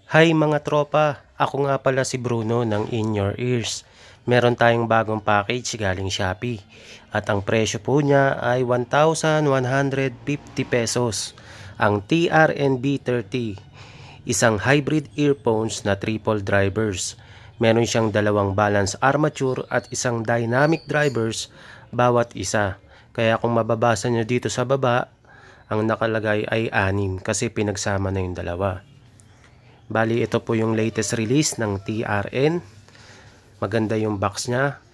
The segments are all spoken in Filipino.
Hi mga tropa, ako nga pala si Bruno ng In Your Ears. Meron tayong bagong package galing Shopee at ang presyo po niya ay 1,150 pesos. Ang TRNB 30, isang hybrid earphones na triple drivers. Meron siyang dalawang balance armature at isang dynamic drivers bawat isa. Kaya kung mababasa nyo dito sa baba, ang nakalagay ay 6 kasi pinagsama na yung dalawa. Bali, ito po yung latest release ng TRN. Maganda yung box niya.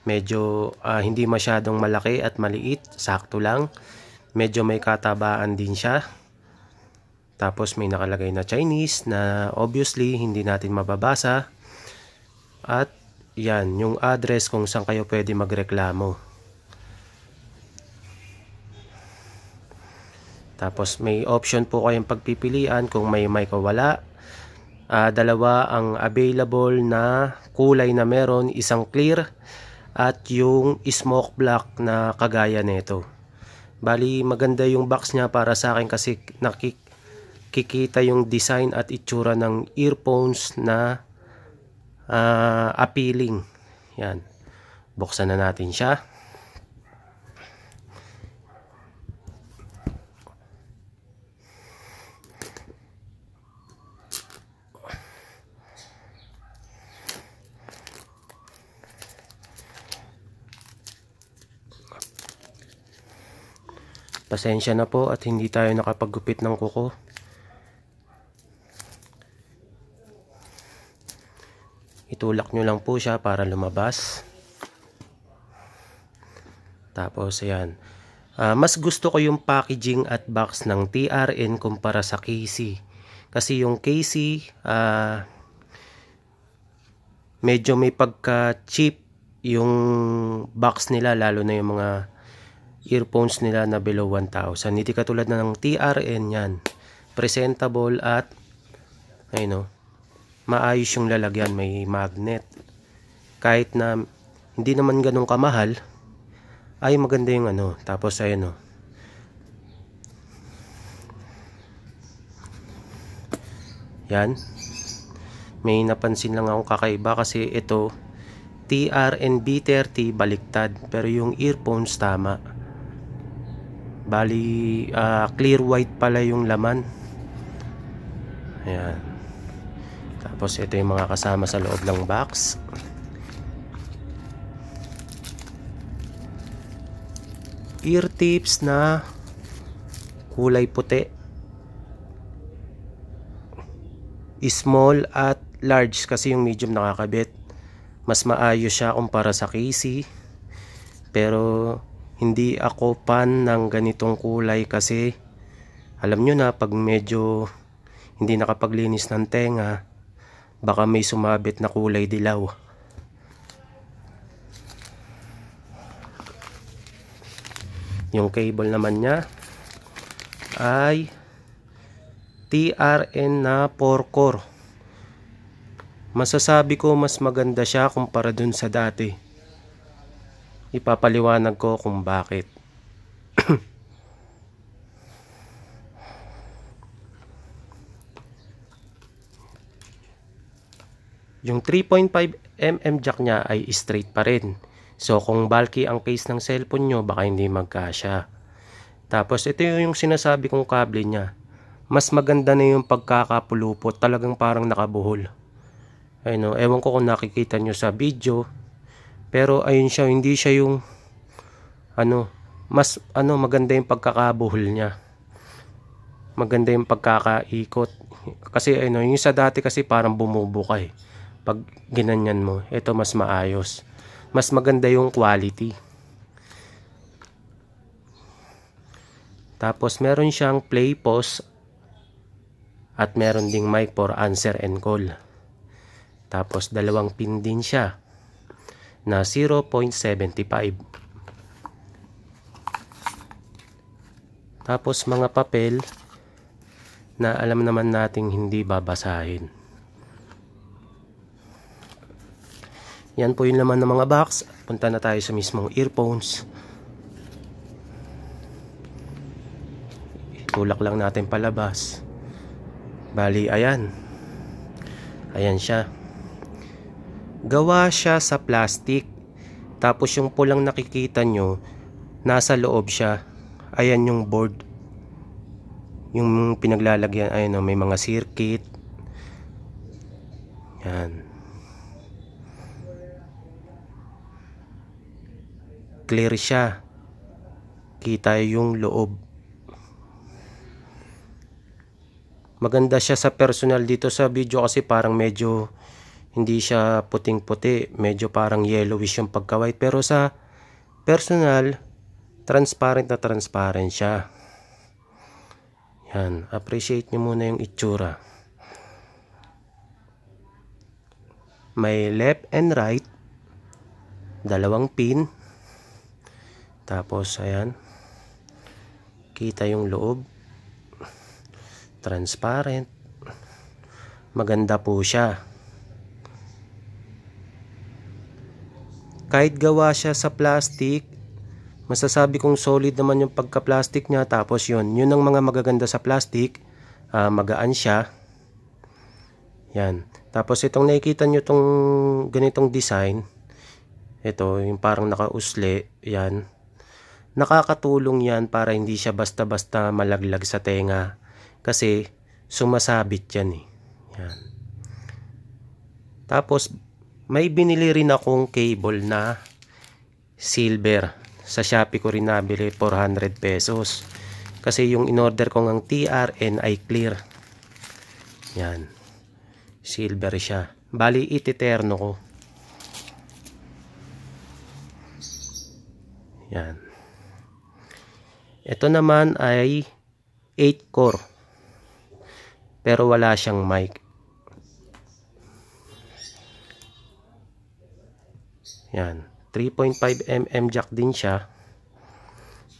Medyo hindi masyadong malaki at maliit. Sakto lang. Medyo may katabaan din siya. Tapos may nakalagay na Chinese na obviously hindi natin mababasa. At yan, yung address kung saan kayo pwede magreklamo. Tapos may option po kayong pagpipilian kung may mic o wala. Dalawa ang available na kulay na meron, isang clear at yung smoke black na kagaya nito. Bali maganda yung box niya para sa akin kasi nakikita yung design at itsura ng earphones na appealing. Yan. Buksan na natin siya. Pasensya na po at hindi tayo nakapaggupit ng kuko. Itulak nyo lang po siya para lumabas. Tapos ayan. Mas gusto ko yung packaging at box ng TRN kumpara sa KC. Kasi yung KC medyo may pagka cheap yung box nila, lalo na yung mga earphones nila na below 1,000. Hindi katulad na ng TRN yan. Presentable at ayun, maayos yung lalagyan, may magnet. Kahit na hindi naman ganun kamahal, ay maganda yung Tapos ayun yan. May napansin lang akong kakaiba kasi ito TRNB 30 baliktad, pero yung earphones tama. Bali clear white pala yung laman. Ayan. Tapos ito yung mga kasama sa loob ng box. Ear tips na kulay puti, small at large kasi yung medium nakakabit. Mas maayos siya kumpara sa KC, pero hindi ako fan ng ganitong kulay kasi alam nyo na, pag medyo hindi nakapaglinis ng tenga, baka may sumabit na kulay dilaw. Yung cable naman niya ay TRN na 4-core. Masasabi ko mas maganda siya kumpara dun sa dati. Ipapaliwanag ko kung bakit. Yung 3.5mm jack niya ay straight pa rin. So kung bulky ang case ng cellphone nyo, baka hindi magkasya. Tapos ito yung sinasabi kong kable niya. Mas maganda na yung pagkakapulupot. Talagang parang nakabuhol. Ayun, ewan ko kung nakikita nyo sa video. Pero ayun siya, hindi siya yung mas maganda yung pagkakabuhol niya. Maganda yung pagkakaikot. Kasi yung sa dati kasi parang bumubuka eh. Pag ginanyan mo, ito mas maayos. Mas maganda yung quality. Tapos meron siyang play, pause at meron ding mic for answer and call. Tapos dalawang pin din siya na 0.75. Tapos mga papel na alam naman nating hindi babasahin. Yan po yung laman ng mga box. Punta na tayo sa mismong earphones. Tulak lang natin palabas. Bali, ayan. Ayan siya. Gawa siya sa plastic. Tapos yung pulang nakikita nyo, nasa loob siya. Ayan yung board. Yung pinaglalagyan, ayun, may mga circuit. Yan. Clear siya. Kita yung loob. Maganda siya sa personal. Dito sa video kasi parang medyo hindi siya puting-puti. Medyo parang yellowish yung pagka-white. Pero sa personal, transparent na transparent siya. Yan. Appreciate nyo muna yung itsura. May left and right. Dalawang pin. Tapos ayan. Kita yung loob. Transparent. Maganda po siya. Kahit gawa siya sa plastic, masasabi kong solid naman yung pagka-plastic niya. Tapos yun ang mga magaganda sa plastic. Magaan siya. Yan. Tapos itong nakikita nyo itong ganitong design. Ito yung parang nakausli. Yan. Nakakatulong yan para hindi siya basta-basta malaglag sa tenga. Kasi sumasabit yan eh. Yan. Tapos may binili rin akong cable na silver. Sa Shopee ko rin nabili, 400 pesos. Kasi yung in-order ko ng TRN ay clear. Yan. Silver siya. Bali ititerno ko. Yan. Ito naman ay 8 core. Pero wala siyang mic. Yan. 3.5mm jack din siya.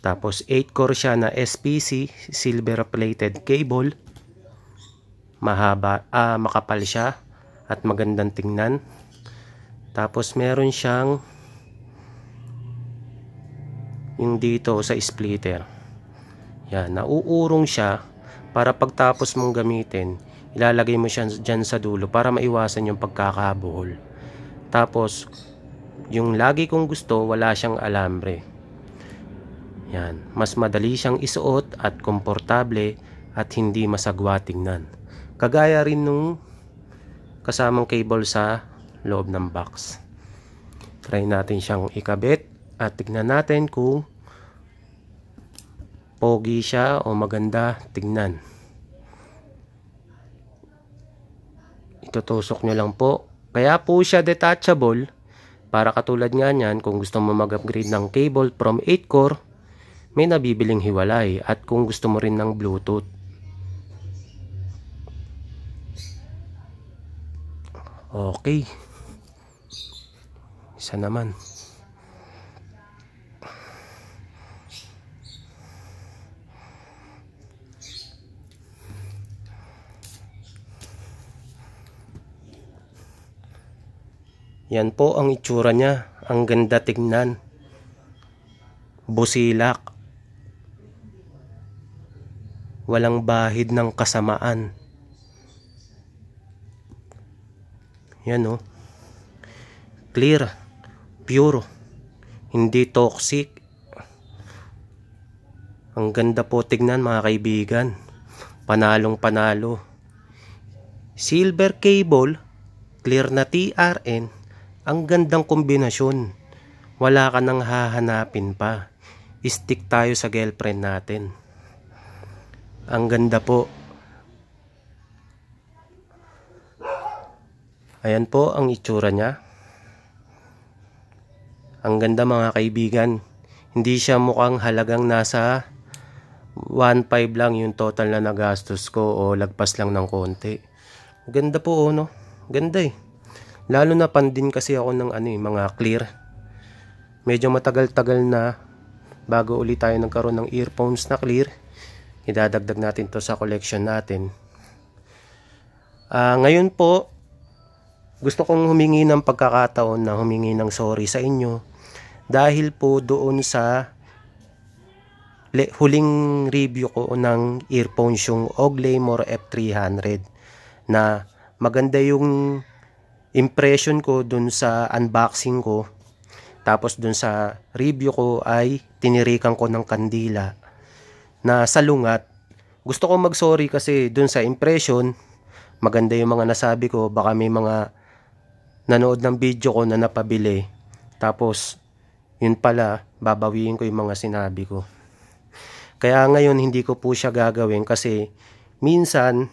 Tapos 8 core siya na SPC silver plated cable. Mahaba, makapal siya at magandang tingnan. Tapos meron siyang yung dito sa splitter. Yan, nauurong siya. Para pagtapos mong gamitin, ilalagay mo siya dyan sa dulo para maiwasan yung pagkakabuhol. Tapos, yung lagi kong gusto, wala siyang alambre. Yan. Mas madali siyang isuot at komportable at hindi masagwa tingnan. Kagaya rin nung kasamang cable sa loob ng box. Try natin siyang ikabit at tignan natin kung pogi siya o maganda tingnan. Itutusok nyo lang po. Kaya po siya detachable. Para katulad nga niyan, kung gusto mo mag-upgrade ng cable from 8 core, may nabibiling hiwalay. At kung gusto mo rin ng Bluetooth. Okay. Isa naman. Yan po ang itsura niya. Ang ganda tignan. Busilak. Walang bahid ng kasamaan. Yan oh. Clear. Pure. Hindi toxic. Ang ganda po tignan mga kaibigan. Panalong panalo. Silver cable. Clear na TRN. Ang gandang kombinasyon. Wala ka nang hahanapin pa. Stick tayo sa girlfriend natin. Ang ganda po. Ayan po ang itsura niya. Ang ganda mga kaibigan. Hindi siya mukhang halagang nasa 1.5 lang yung total na nagastos ko o lagpas lang ng konti. Ganda po no? Ganda eh. Lalo na pandin kasi ako ng mga clear. Medyo matagal-tagal na bago ulit tayo nagkaroon ng earphones na clear. Idadagdag natin to sa collection natin. Ngayon po, gusto kong humingi ng pagkakataon na humingi ng sorry sa inyo. Dahil po doon sa huling review ko ng earphones yung Oglaymore F300 na maganda yung impression ko dun sa unboxing ko. Tapos dun sa review ko ay tinirikan ko ng kandila na salungat. Gusto ko mag-sorry kasi dun sa impression, maganda yung mga nasabi ko. Baka may mga nanood ng video ko na napabili. Tapos, yun pala, babawiin ko yung mga sinabi ko. Kaya ngayon, hindi ko po siya gagawin kasi minsan,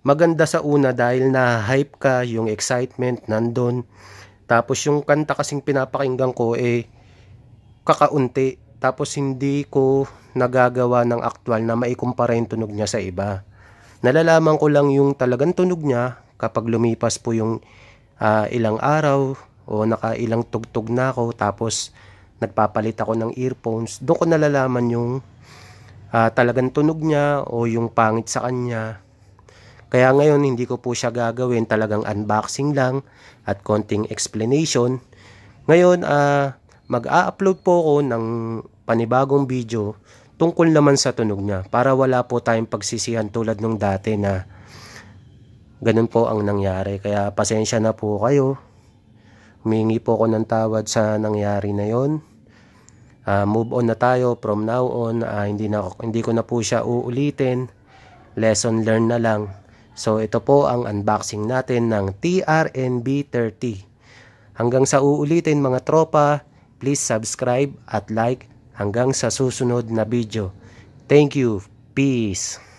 maganda sa una dahil na-hype ka, yung excitement nandun. Tapos yung kanta kasing pinapakinggan ko kakaunti. Tapos hindi ko nagagawa ng aktual na maikumpara yung tunog niya sa iba. Nalalaman ko lang yung talagang tunog niya kapag lumipas po yung ilang araw o nakailang tugtog na ako. Tapos nagpapalit ako ng earphones. Doon ko nalalaman yung talagang tunog niya o yung pangit sa kanya. Kaya ngayon hindi ko po siya gagawin, talagang unboxing lang at konting explanation. Ngayon mag-a-upload po ako ng panibagong video tungkol naman sa tunog niya para wala po tayong pagsisihan tulad nung dati na ganun po ang nangyari. Kaya pasensya na po kayo. Humingi po ako ng tawad sa nangyari na yon. Move on na tayo from now on. Hindi ko na po siya uulitin. Lesson learned na lang. So ito po ang unboxing natin ng TRNB30. Hanggang sa uulitin mga tropa, please subscribe at like hanggang sa susunod na video. Thank you. Peace.